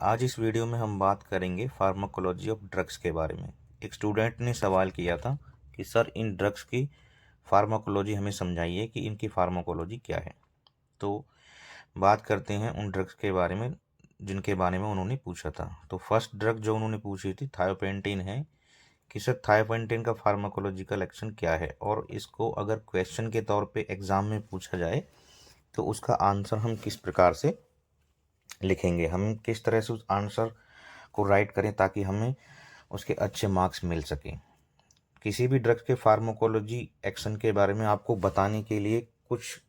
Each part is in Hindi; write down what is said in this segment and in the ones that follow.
आज इस वीडियो में हम बात करेंगे फार्माकोलॉजी ऑफ ड्रग्स के बारे में। एक स्टूडेंट ने सवाल किया था कि सर इन ड्रग्स की फार्माकोलॉजी हमें समझाइए कि इनकी फार्माकोलॉजी क्या है। तो बात करते हैं उन ड्रग्स के बारे में जिनके बारे में उन्होंने पूछा था। तो फर्स्ट ड्रग जो उन्होंने पूछी थी थायोपेंटिन है कि सर थायोपेंटिन का फार्माकोलॉजिकल एक्शन क्या है, और इसको अगर क्वेश्चन के तौर पे एग्ज़ाम में पूछा जाए तो उसका आंसर हम किस प्रकार से लिखेंगे, हम किस तरह से उस आंसर को राइट करें ताकि हमें उसके अच्छे मार्क्स मिल सकें। किसी भी ड्रग्स के फार्माकोलॉजी एक्शन के बारे में आपको बताने के लिए कुछ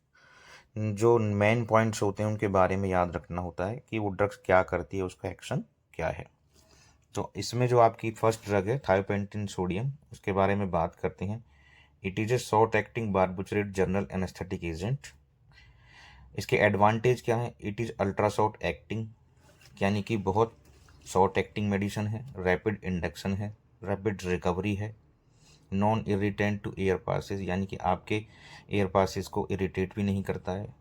जो मेन पॉइंट्स होते हैं उनके बारे में याद रखना होता है कि वो ड्रग्स क्या करती है, उसका एक्शन क्या है। तो इसमें जो आपकी फर्स्ट ड्रग है थायोपेंटिन सोडियम, उसके बारे में बात करते हैं। It is a short acting barbiturate general anaesthetic agent. इसके एडवांटेज क्या है? It is ultra short acting, यानी कि बहुत शॉर्ट एक्टिंग मेडिसिन है, रैपिड इंडक्शन है, रैपिड रिकवरी है, non irritant to air passes, यानी कि आपके एयर पासेस को इरिटेट भी नहीं करता है।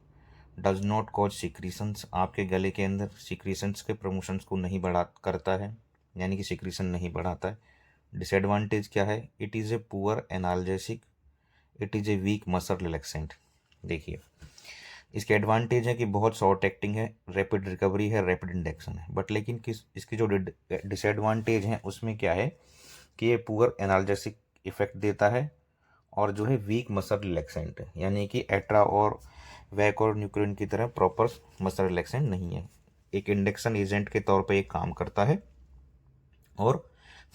डज नॉट कॉज सिक्रीशंस, आपके गले के अंदर सिक्रीशंस के प्रमोशंस को नहीं बढ़ा करता है, यानी कि सिक्रीशन नहीं बढ़ाता है। डिसएडवांटेज क्या है? It is a poor analgesic, it is a weak muscle relaxant. देखिए, इसके एडवांटेज है कि बहुत शॉर्ट एक्टिंग है, रैपिड रिकवरी है, रैपिड इंडक्शन है, बट लेकिन इसकी जो डिसएडवांटेज है उसमें क्या है कि ये पुअर एनाल्जेसिक इफेक्ट देता है और जो है वीक मसल रिलैक्सेंट है, यानी कि एट्रा और वैक और न्यूक्लिन की तरह प्रॉपर मसल रिलैक्सेंट नहीं है। एक इंडक्शन एजेंट के तौर पर एक काम करता है और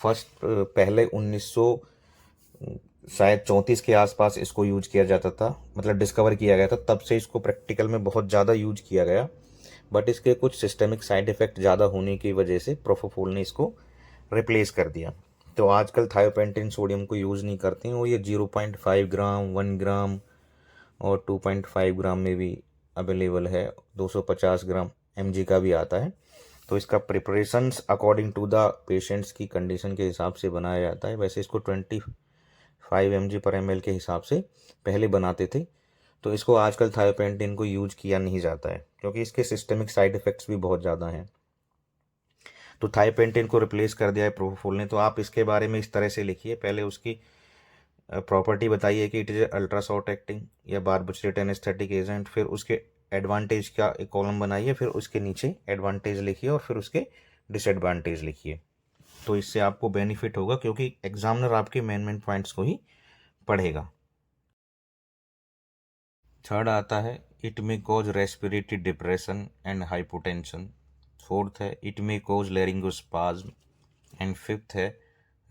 फर्स्ट पहले 1900 शायद 34 के आसपास इसको यूज किया जाता था, मतलब डिस्कवर किया गया था, तब से इसको प्रैक्टिकल में बहुत ज़्यादा यूज किया गया। बट इसके कुछ सिस्टमिक साइड इफ़ेक्ट ज़्यादा होने की वजह से प्रोपोफोल ने इसको रिप्लेस कर दिया। तो आजकल थायोपेंटिन सोडियम को यूज़ नहीं करते हैं, वो ये 0.5 ग्राम, 1 ग्राम और 2.5 ग्राम में भी अवेलेबल है, 250 ग्राम mg का भी आता है। तो इसका preparations according to the patients की कंडीशन के हिसाब से बनाया जाता है। वैसे इसको 25 mg पर ml के हिसाब से पहले बनाते थे, तो इसको आजकल थायोपेंटिन को यूज किया नहीं जाता है क्योंकि इसके सिस्टमिक साइड इफ़ेक्ट्स भी बहुत ज़्यादा हैं। तो थायोपेंटिन को रिप्लेस कर दिया है प्रोपोफोल ने। तो आप इसके बारे में इस तरह से लिखिए, पहले उसकी प्रॉपर्टी बताइए कि it is ultra short acting या बारबिटरेट एनेस्थेटिक एजेंट, फिर उसके एडवांटेज का एक कॉलम बनाइए, फिर उसके नीचे एडवांटेज लिखिए और फिर उसके डिसएडवांटेज लिखिए। तो इससे आपको बेनिफिट होगा क्योंकि एग्जामिनर आपके मेन पॉइंट्स को ही पढ़ेगा। थर्ड आता है it may cause respiratory depression and hypotension. Fourth है it may cause laryngospasm. And fifth है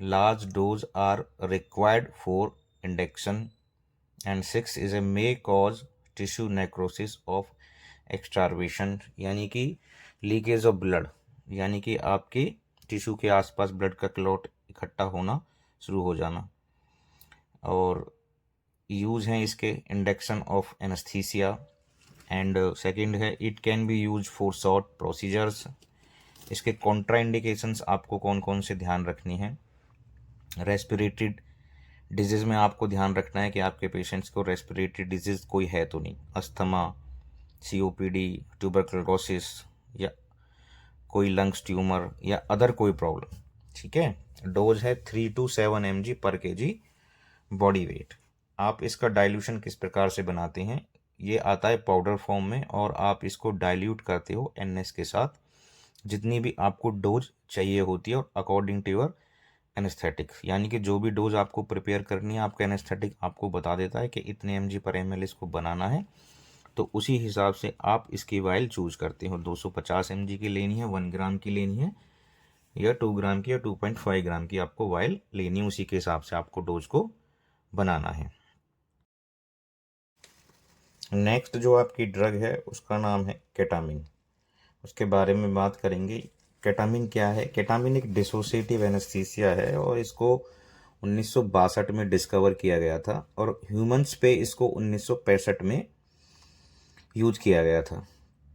large dose are required for induction. And six is a may cause tissue necrosis of extravasation, यानी कि लीकेज ऑफ ब्लड, यानी कि आपके टिश्यू के आसपास ब्लड का क्लॉट इकट्ठा होना शुरू हो जाना। और यूज हैं इसके induction of anaesthesia. And second है it can be use for short procedures. इसके कॉन्ट्राइंडिकेशंस आपको कौन कौन से ध्यान रखनी है? रेस्पिरेटरी डिजीज़ में आपको ध्यान रखना है कि आपके पेशेंट्स को रेस्पिरेटरी डिजीज़ कोई है तो नहीं, अस्थमा, सीओपीडी, ट्यूबरकुलोसिस या कोई लंग्स ट्यूमर या अदर कोई प्रॉब्लम। ठीक है। डोज है 3 to 7 mg पर kg बॉडी वेट। आप इसका डाइल्यूशन किस प्रकार से बनाते हैं? ये आता है पाउडर फॉर्म में और आप इसको डाइल्यूट करते हो NS के साथ, जितनी भी आपको डोज चाहिए होती है और अकॉर्डिंग टू योर एनेस्थेटिक, यानी कि जो भी डोज आपको प्रिपेयर करनी है आपका एनेस्थेटिक आपको बता देता है कि इतने mg पर ml इसको बनाना है। तो उसी हिसाब से आप इसकी वाइल चूज करते हो, 250 mg की लेनी है, 1 ग्राम की लेनी है या 2 ग्राम की या 2.5 ग्राम की आपको वाइल लेनी है, उसी के हिसाब से आपको डोज को बनाना है। नेक्स्ट जो आपकी ड्रग है उसका नाम है केटामिन। उसके बारे में बात करेंगे। केटामिन क्या है? केटामिन एक डिसोसिएटिव एनेस्थीसिया है और इसको 1962 में डिस्कवर किया गया था और ह्यूमंस पे इसको 1965 में यूज किया गया था।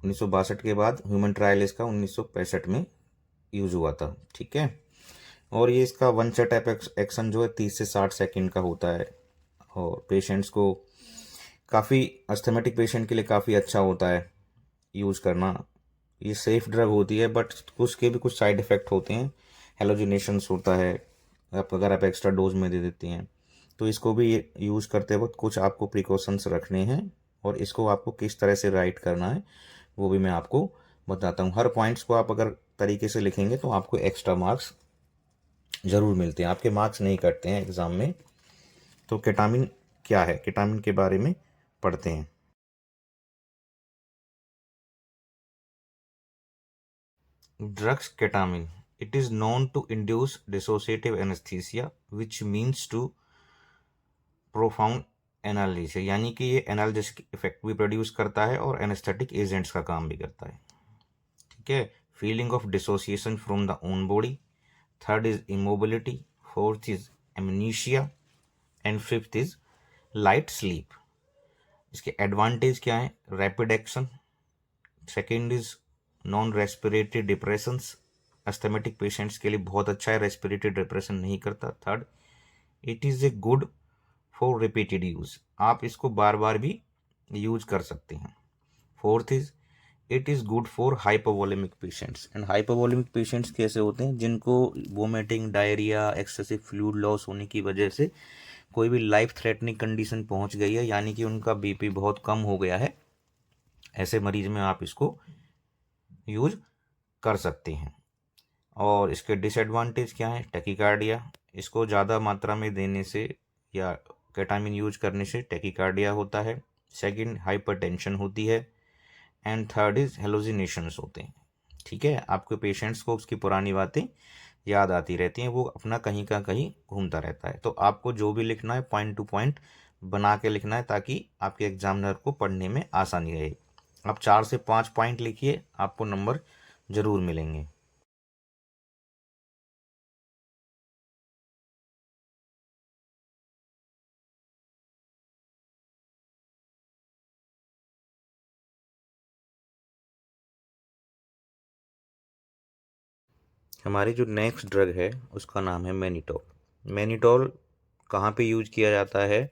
1962 के बाद ह्यूमन ट्रायल इसका 1965 में यूज हुआ था। ठीक है। और ये इसका वन सेट एक्शन जो है 30 से 60 सेकंड का होता है और पेशेंट्स को काफ़ी अस्थमेटिक पेशेंट के लिए काफ़ी अच्छा होता है यूज़ करना। ये सेफ ड्रग होती है, बट उसके भी कुछ साइड इफ़ेक्ट होते हैं। हेलोजिनेशंस होता है आप अगर आप एक्स्ट्रा डोज में दे देती हैं। तो इसको भी यूज़ करते वक्त कुछ आपको प्रिकॉशंस रखने हैं, और इसको आपको किस तरह से राइट करना है वो भी मैं आपको बताता हूँ। हर पॉइंट्स को आप अगर तरीके से लिखेंगे तो आपको एक्स्ट्रा मार्क्स ज़रूर मिलते हैं, आपके मार्क्स नहीं कटते हैं एग्ज़ाम में। तो केटामिन क्या है, केटामिन के बारे में पढ़ते हैं। Drugs ketamine. It is known to induce dissociative anesthesia, which means to profound analysis, यानी कि ये एनाल्जेसिक इफेक्ट भी प्रोड्यूस करता है और एनेस्थेटिक एजेंट्स का काम भी करता है। ठीक है। Feeling of dissociation from the own body. Third is immobility. Fourth is amnesia and fifth is light sleep. इसके एडवांटेज क्या है? Rapid action. Second is non respiratory depressions, asthmatic patients के लिए बहुत अच्छा है, रेस्पिरेटरी डिप्रेशन नहीं करता। Third, it is a good for repeated use, आप इसको बार बार भी यूज कर सकते हैं। Fourth is it is good for hypovolaemic patients. And hypovolemic patients कैसे होते हैं? जिनको vomiting, diarrhoea, excessive fluid loss होने की वजह से कोई भी लाइफ थ्रेटनिंग कंडीशन पहुंच गई है, यानी कि उनका बीपी बहुत कम हो गया है, ऐसे मरीज में आप इसको यूज कर सकते हैं। और इसके डिसएडवांटेज क्या है? टैकीकार्डिया, इसको ज़्यादा मात्रा में देने से या केटामिन यूज करने से टैकीकार्डिया होता है। सेकंड, हाइपरटेंशन होती है। एंड थर्ड इज हेलोजिनेशंस होते हैं। ठीक है, आपके पेशेंट्स को उसकी पुरानी बातें याद आती रहती हैं, वो अपना कहीं का कहीं घूमता रहता है। तो आपको जो भी लिखना है पॉइंट टू पॉइंट बना के लिखना है, ताकि आपके एग्जामिनर को पढ़ने में आसानी रहे। आप 4 से 5 पॉइंट लिखिए, आपको नंबर ज़रूर मिलेंगे। हमारी जो नेक्स्ट ड्रग है उसका नाम है मैनिटोल। मैनिटोल कहाँ पे यूज किया जाता है?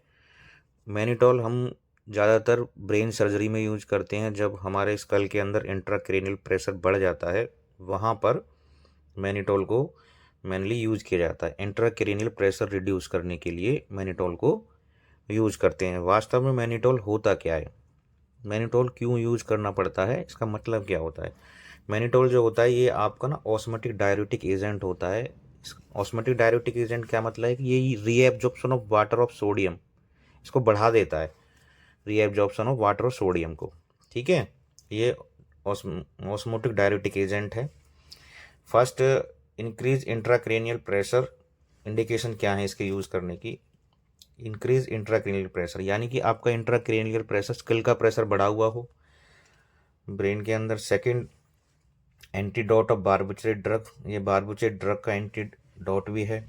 मैनिटोल हम ज़्यादातर ब्रेन सर्जरी में यूज करते हैं। जब हमारे स्कल के अंदर इंट्राक्रेनियल प्रेशर बढ़ जाता है, वहाँ पर मैनिटोल को मेनली यूज किया जाता है। इंट्राक्रेनियल प्रेशर रिड्यूस करने के लिए मैनिटोल को यूज करते हैं। वास्तव में मैनिटोल होता क्या है? मैनिटोल क्यों यूज करना पड़ता है? इसका मतलब क्या होता है? मैनिटोल जो होता है ये आपका ना ऑस्मोटिक डाययूरेटिक एजेंट होता है। ऑस्मोटिक डाययूरेटिक एजेंट क्या मतलब है? कि ये reabsorption of water of sodium इसको बढ़ा देता है, reabsorption of water of sodium को। ठीक है, ये ऑस्मोटिक डाययूरेटिक एजेंट है। First, increase intracranial pressure. Indication क्या है इसके यूज़ करने की? इंक्रीज इंट्राक्रेनियल प्रेशर, यानी कि आपका इंट्राक्रेनियल प्रेशर, स्किल का प्रेशर बढ़ा हुआ हो ब्रेन के अंदर। सेकंड, एंटीडोट ऑफ बारबुचरेट ड्रग, ये बारबुचरेट ड्रग का एंटीडोट भी है।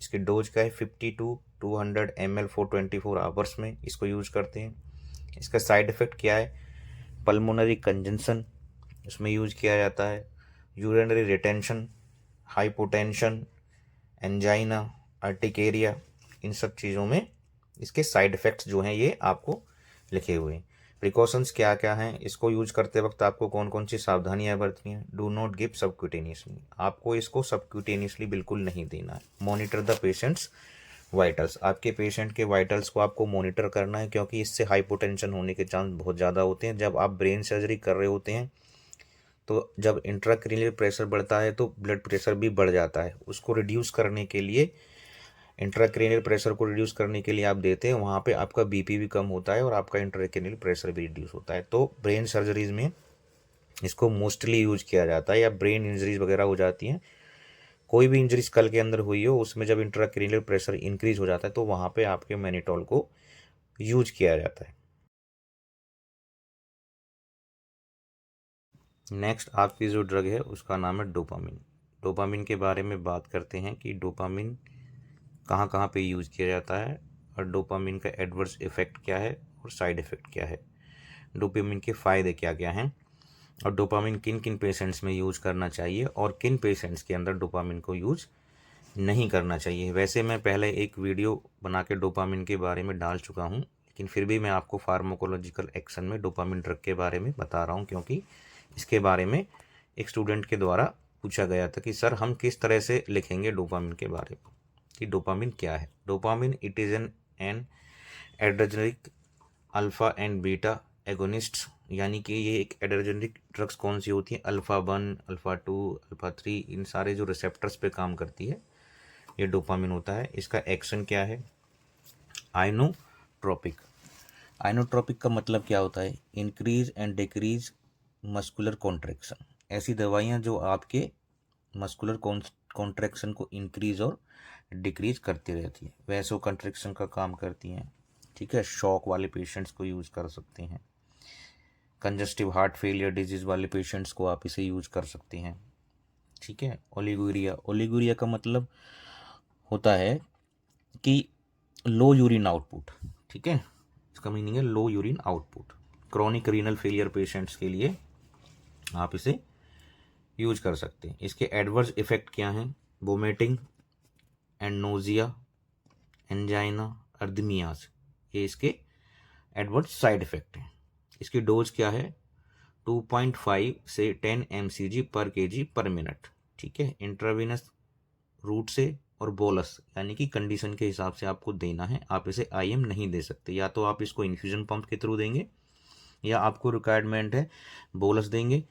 इसकी डोज का है 50 to 200 ml फॉर 24 आवर्स में इसको यूज करते हैं। इसका साइड इफ़ेक्ट क्या है? पल्मोनरी कंजंशन इसमें यूज किया जाता है, urinary retention, hypotension, angina, urticaria, इन सब चीज़ों में इसके साइड इफ़ेक्ट्स जो हैं ये आपको लिखे हुए हैं। प्रिकॉशंस क्या क्या हैं? इसको यूज करते वक्त आपको कौन कौन सी सावधानियां बरतनी हैं? डू नॉट गिव सबक्यूटेनियसली, आपको इसको सबक्यूटेनियसली बिल्कुल नहीं देना है। मॉनिटर द पेशेंट्स वाइटल्स, आपके पेशेंट के वाइटल्स को आपको मॉनिटर करना है, क्योंकि इससे हाइपोटेंशन होने के चांस बहुत ज़्यादा होते हैं। जब आप ब्रेन सर्जरी कर रहे होते हैं तो जब इंट्राक्रेनियल प्रेशर बढ़ता है तो ब्लड प्रेशर भी बढ़ जाता है। उसको रिड्यूस करने के लिए, इंट्राक्रेनियल प्रेशर को रिड्यूस करने के लिए आप देते हैं, वहाँ पे आपका बीपी भी कम होता है और आपका इंट्राक्रेनियल प्रेशर भी रिड्यूस होता है। तो ब्रेन सर्जरीज में इसको मोस्टली यूज किया जाता है, या ब्रेन इंजरीज वगैरह हो जाती हैं, कोई भी इंजरी स्कल के अंदर हुई हो, उसमें जब इंट्राक्रेनियल प्रेशर इंक्रीज हो जाता है तो वहाँ पे आपके मैनिटोल को यूज किया जाता है। नेक्स्ट आपकी जो ड्रग है उसका नाम है डोपामिन। डोपामिन के बारे में बात करते हैं कि डोपामिन कहाँ कहाँ पे यूज़ किया जाता है, और डोपामिन का एडवर्स इफ़ेक्ट क्या है और साइड इफ़ेक्ट क्या है, डोपामिन के फ़ायदे क्या क्या हैं, और डोपामिन किन किन पेशेंट्स में यूज़ करना चाहिए और किन पेशेंट्स के अंदर डोपामिन को यूज़ नहीं करना चाहिए। वैसे मैं पहले एक वीडियो बना के डोपामिन के बारे में डाल चुका हूँ, लेकिन फिर भी मैं आपको फार्माकोलॉजिकल एक्शन में डोपामिन ड्रग के बारे में बता रहा हूँ, क्योंकि इसके बारे में एक स्टूडेंट के द्वारा पूछा गया था कि सर हम किस तरह से लिखेंगे डोपामिन के बारे में, कि डोपामिन क्या है। Dopamine it is an adrenergic alpha and beta agonist, यानी कि ये एक एड्रेनर्जिक ड्रग्स कौन सी होती है, अल्फ़ा 1, अल्फ़ा 2, अल्फ़ा 3, इन सारे जो रिसेप्टर्स पे काम करती है ये डोपामिन होता है। इसका एक्शन क्या है, आइनोट्रोपिक। आइनोट्रोपिक का मतलब क्या होता है, increase and decrease muscular contraction. ऐसी दवाइयाँ जो आपके मस्कुलर कॉन्ट्रैक्शन को इंक्रीज और डिक्रीज करती रहती है, वैसो कंट्रैक्शन का काम करती हैं। ठीक है, शॉक वाले पेशेंट्स को यूज़ कर सकते हैं, कंजस्टिव हार्ट फेलियर डिजीज़ वाले पेशेंट्स को आप इसे यूज़ कर सकते हैं। ठीक है, ओलिगोरिया। ओलिगोरिया का मतलब होता है कि लो यूरिन आउटपुट। ठीक है, इसका मीनिंग है low urine output. Chronic renal failure patients के लिए आप इसे यूज कर सकते हैं। इसके एडवर्स इफेक्ट क्या हैं, वोमिटिंग एंड नोजिया, एंजाइना, अर्दमियाज, ये इसके एडवर्स साइड इफेक्ट हैं। इसकी डोज क्या है, 2.5 से 10 mcg पर kg पर मिनट। ठीक है, इंट्रावेनस रूट से और बोलस, यानी कि कंडीशन के हिसाब से आपको देना है। आप इसे IM नहीं दे सकते, या तो आप इसको इन्फ्यूजन पंप के थ्रू देंगे, या आपको रिक्वायरमेंट है बोलस देंगे,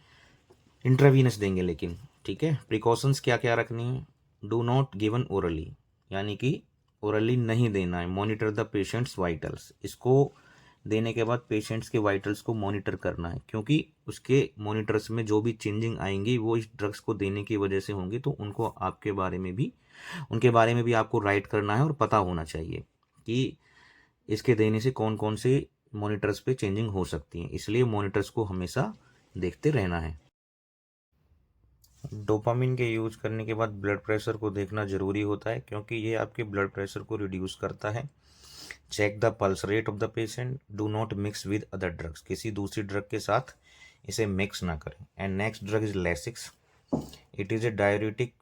इंट्रावीनस देंगे लेकिन। ठीक है, प्रिकॉशंस क्या क्या रखनी है, डू नॉट गिवन ओरली, यानी कि ओरली नहीं देना है। मॉनिटर द पेशेंट्स वाइटल्स, इसको देने के बाद पेशेंट्स के वाइटल्स को मॉनिटर करना है, क्योंकि उसके मॉनिटर्स में जो भी चेंजिंग आएंगी वो इस ड्रग्स को देने की वजह से होंगी, तो उनको आपके बारे में भी उनके बारे में भी आपको राइट करना है और पता होना चाहिए कि इसके देने से कौन कौन से मॉनिटर्स पे चेंजिंग हो सकती है, इसलिए मॉनिटर्स को हमेशा देखते रहना है। डोपामिन के यूज करने के बाद ब्लड प्रेशर को देखना ज़रूरी होता है, क्योंकि ये आपके ब्लड प्रेशर को रिड्यूस करता है। Check the pulse rate of the patient, do not mix with other drugs, किसी दूसरी ड्रग के साथ इसे मिक्स ना करें। And next drug is Lasix, it is a diuretic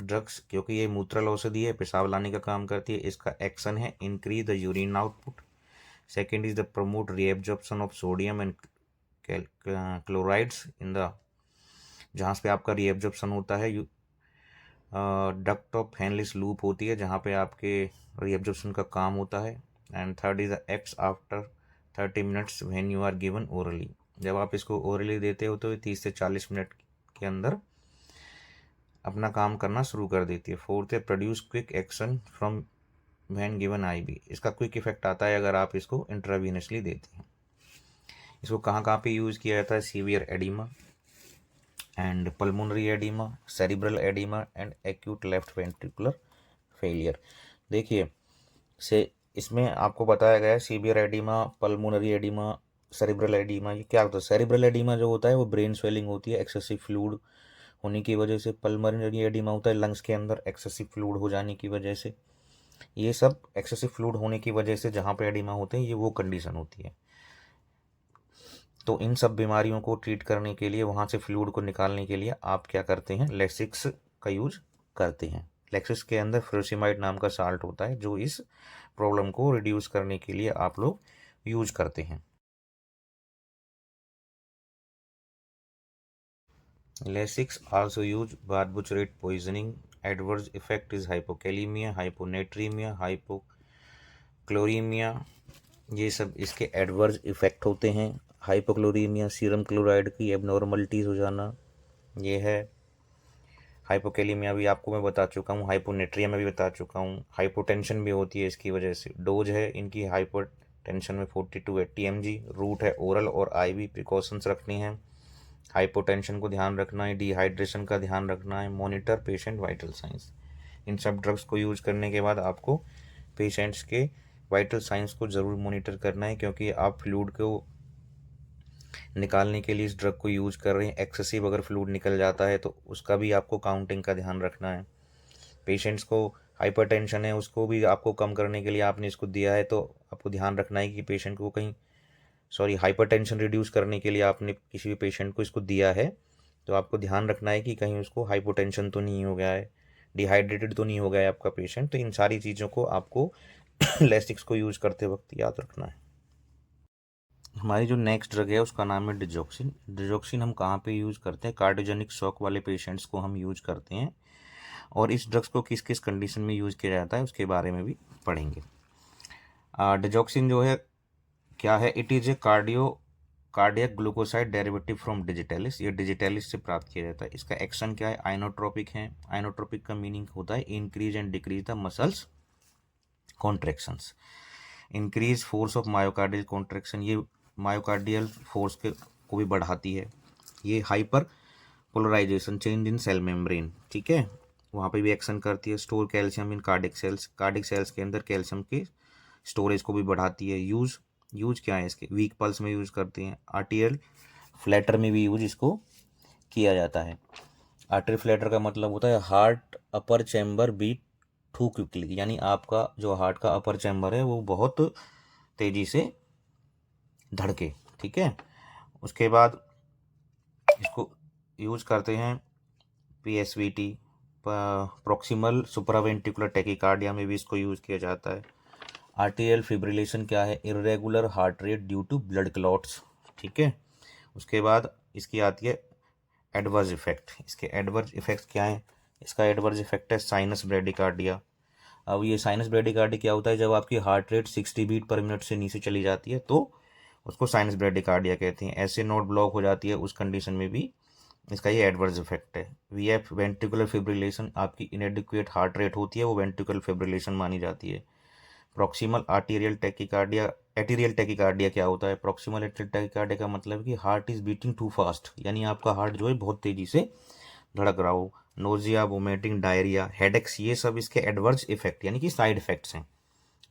drugs, क्योंकि ये मूत्रल औषधि है, पेशाब लाने का काम करती है। इसका एक्शन है increase the urine output. Second is the promote reabsorption of sodium and chlorides in the, जहाँ पे आपका रीएब्जॉर्प्शन होता है, डक्ट ऑफ हेनलिस लूप होती है जहाँ पे आपके रीएब्जॉर्प्शन का काम होता है। And third is the acts after 30 minutes when you are given orally, जब आप इसको ओरली देते हो तो 30 से 40 मिनट के अंदर अपना काम करना शुरू कर देती है। फोर्थ है produce quick action from when given IV, इसका क्विक इफेक्ट आता है अगर आप इसको इंट्रावीनसली देते हैं। इसको कहाँ कहाँ पे यूज़ किया जाता है, severe oedema and pulmonary oedema, cerebral oedema and acute left ventricular failure. देखिए से इसमें आपको बताया गया है severe oedema, pulmonary oedema, cerebral oedema, ये क्या होता है। सेरिब्रल एडिमा जो होता है वो ब्रेन स्वेलिंग होती है एक्सेसिव फ्लूइड होने की वजह से। पल्मोनरी एडिमा होता है लंग्स के अंदर एक्सेसिव फ्लूइड हो जाने की वजह से। ये सब एक्सेसिव फ्लूइड होने की वजह से जहाँ पे एडिमा होते हैं ये वो कंडीशन होती है। तो इन सब बीमारियों को ट्रीट करने के लिए, वहाँ से फ्लूइड को निकालने के लिए आप क्या करते हैं, लेसिक्स का यूज करते हैं। लेसिक्स के अंदर फ्यूरासिमाइड नाम का साल्ट होता है जो इस प्रॉब्लम को रिड्यूस करने के लिए आप लोग यूज करते हैं। Lasix also use barbiturate poisoning, adverse effect is hypokalaemia, hyponatraemia, hypochloraemia, ये सब इसके एडवर्स इफेक्ट होते हैं। हाइपोक्लोरीमिया सीरम क्लोराइड की एबनॉर्मलिटीज़ हो जाना, ये है। हाइपोकैलीमिया भी आपको मैं बता चुका हूँ, हाइपोनेट्रिया में भी बता चुका हूँ। हाइपोटेंशन भी होती है इसकी वजह से। डोज है इनकी हाइपोटेंशन में 40 to 80 mg, रूट है ओरल और IV। प्रिकॉशंस रखनी है, हाइपोटेंशन को ध्यान रखना है, डिहाइड्रेशन का ध्यान रखना है, मॉनिटर पेशेंट वाइटल साइंस। इन सब ड्रग्स को यूज करने के बाद आपको पेशेंट्स के वाइटल साइंस को ज़रूर मॉनिटर करना है, क्योंकि आप फ्लूइड को निकालने के लिए इस ड्रग को यूज कर रहे हैं। एक्सेसिव अगर फ्लूइड निकल जाता है तो उसका भी आपको काउंटिंग का ध्यान रखना है। पेशेंट्स को हाइपरटेंशन है उसको भी आपको कम करने के लिए आपने इसको दिया है, तो आपको ध्यान रखना है कि पेशेंट को कहीं हाइपरटेंशन रिड्यूस करने के लिए आपने किसी भी पेशेंट को इसको दिया है, तो आपको ध्यान रखना है कि कहीं उसको हाइपोटेंशन तो नहीं हो गया है, डिहाइड्रेटेड तो नहीं हो गया है आपका पेशेंट। तो इन सारी चीज़ों को आपको लेसिक्स को यूज करते वक्त याद रखना है। हमारी जो नेक्स्ट ड्रग है उसका नाम है डिजॉक्सिन। डिजॉक्सिन हम कहाँ पे यूज़ करते हैं? कार्डियोजेनिक शॉक वाले पेशेंट्स को हम यूज़ करते हैं, और इस ड्रग्स को किस किस कंडीशन में यूज़ किया जाता है उसके बारे में भी पढ़ेंगे। डिजॉक्सिन जो है क्या है? It is A cardiac glucoside derivative from digitalis. ये डिजिटैलिस से प्राप्त किया जाता है। इसका एक्शन क्या है? आइनोट्रोपिक है। आइनोट्रोपिक का मीनिंग होता है increase and decrease the muscles contractions, increase force of myocardial contraction. ये मायोकार्डियल फोर्स को भी बढ़ाती है। ये hyperpolarisation, change in cell membrane, ठीक है, वहाँ पे भी एक्शन करती है। Store calcium in cardiac cells के अंदर कैल्शियम के स्टोरेज को भी बढ़ाती है। यूज क्या है इसके? वीक पल्स में यूज़ करते हैं। आर्टियल फ्लैटर में भी यूज इसको किया जाता है। आर्टरी फ्लैटर का मतलब होता है heart upper chamber beat too quickly, यानी आपका जो हार्ट का अपर चैम्बर है वो बहुत तेज़ी से धड़के, ठीक है। उसके बाद इसको यूज करते हैं PSVT, प्रॉक्सिमल सुप्रावेंट्रिकुलर टैकीकार्डिया में भी इसको यूज़ किया जाता है। आर्टियल फिब्रिलेशन क्या है? Irregular heart rate due to blood clots, ठीक है। उसके बाद इसकी आती है एडवर्स इफेक्ट। इसके एडवर्स इफेक्ट्स क्या है? इसका एडवर्स इफेक्ट है साइनस ब्रेडिकार्डिया। अब ये साइनस ब्रेडिकार्डिया क्या होता है? जब आपकी heart rate 60 beat per minute से नीचे चली जाती है तो उसको साइनस ब्रेडिकार्डिया कहते हैं। ऐसे नोड ब्लॉक हो जाती है, उस कंडीशन में भी इसका ये एडवर्स इफेक्ट है। VF वेंट्रिकुलर फिब्रिलेशन, आपकी इनएडिक्वेट हार्ट रेट होती है वो वेंट्रिकुलर फिब्रिलेशन मानी जाती है। प्रॉक्सिमल आर्टीरियल टैकीकार्डिया, एटीरियल टैकीकार्डिया क्या होता है? प्रॉक्सिमल एटीरियल टैकीकार्डिया का मतलब है कि heart is beating too fast, यानी आपका हार्ट जो है बहुत तेजी से धड़क रहा हो। नोजिया, वोमिटिंग, डायरिया, हेडेक्स, ये सब इसके एडवर्स इफेक्ट यानी कि साइड इफेक्ट्स हैं।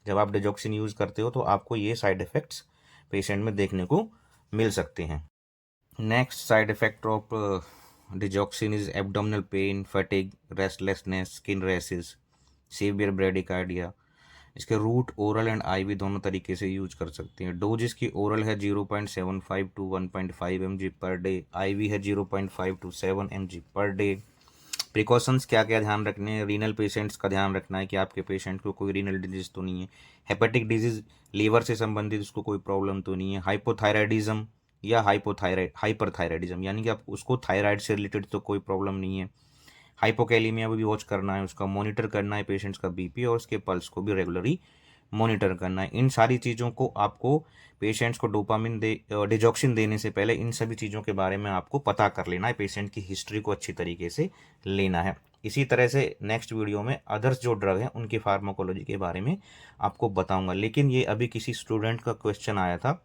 जब आप डिजॉक्सिन यूज़ करते हो तो आपको ये साइड इफेक्ट्स पेशेंट में देखने को मिल सकते हैं। Next side effect of digoxin is abdominal pain, fatigue, restlessness, skin rashes, severe bradycardia. इसके रूट, ओरल एंड आईवी दोनों तरीके से यूज कर सकते हैं। डोज इसकी ओरल है 0.75 to 1.5 mg per day, IV है 0.5 to 7 mg per day. Precautions क्या क्या ध्यान रखने हैं? रीनल पेशेंट्स का ध्यान रखना है कि आपके पेशेंट को कोई रीनल डिजीज तो नहीं है। हेपेटिक डिजीज, लीवर से संबंधित उसको कोई प्रॉब्लम तो नहीं है। हाइपोथायराइडिज्म या हाइपरथायराइडिज्म, यानी कि आप उसको थायराइड से रिलेटेड तो कोई प्रॉब्लम नहीं है। हाइपोकैलेमिया भी वॉच करना है, उसका मॉनिटर करना है पेशेंट्स का बीपी, और उसके पल्स को भी रेगुलरली मॉनिटर करना है। इन सारी चीज़ों को आपको पेशेंट्स को डिजॉक्सिन देने से पहले इन सभी चीज़ों के बारे में आपको पता कर लेना है। पेशेंट की हिस्ट्री को अच्छी तरीके से लेना है। इसी तरह से नेक्स्ट वीडियो में अदर्स जो ड्रग हैं उनकी फार्माकोलॉजी के बारे में आपको बताऊंगा। लेकिन ये अभी किसी स्टूडेंट का क्वेश्चन आया था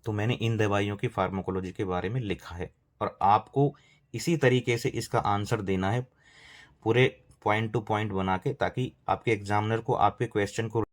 तो मैंने इन दवाइयों की फार्माकोलॉजी के बारे में लिखा है, और आपको इसी तरीके से इसका आंसर देना है पूरे पॉइंट टू पॉइंट बना के, ताकि आपके एग्जामिनर को आपके क्वेश्चन को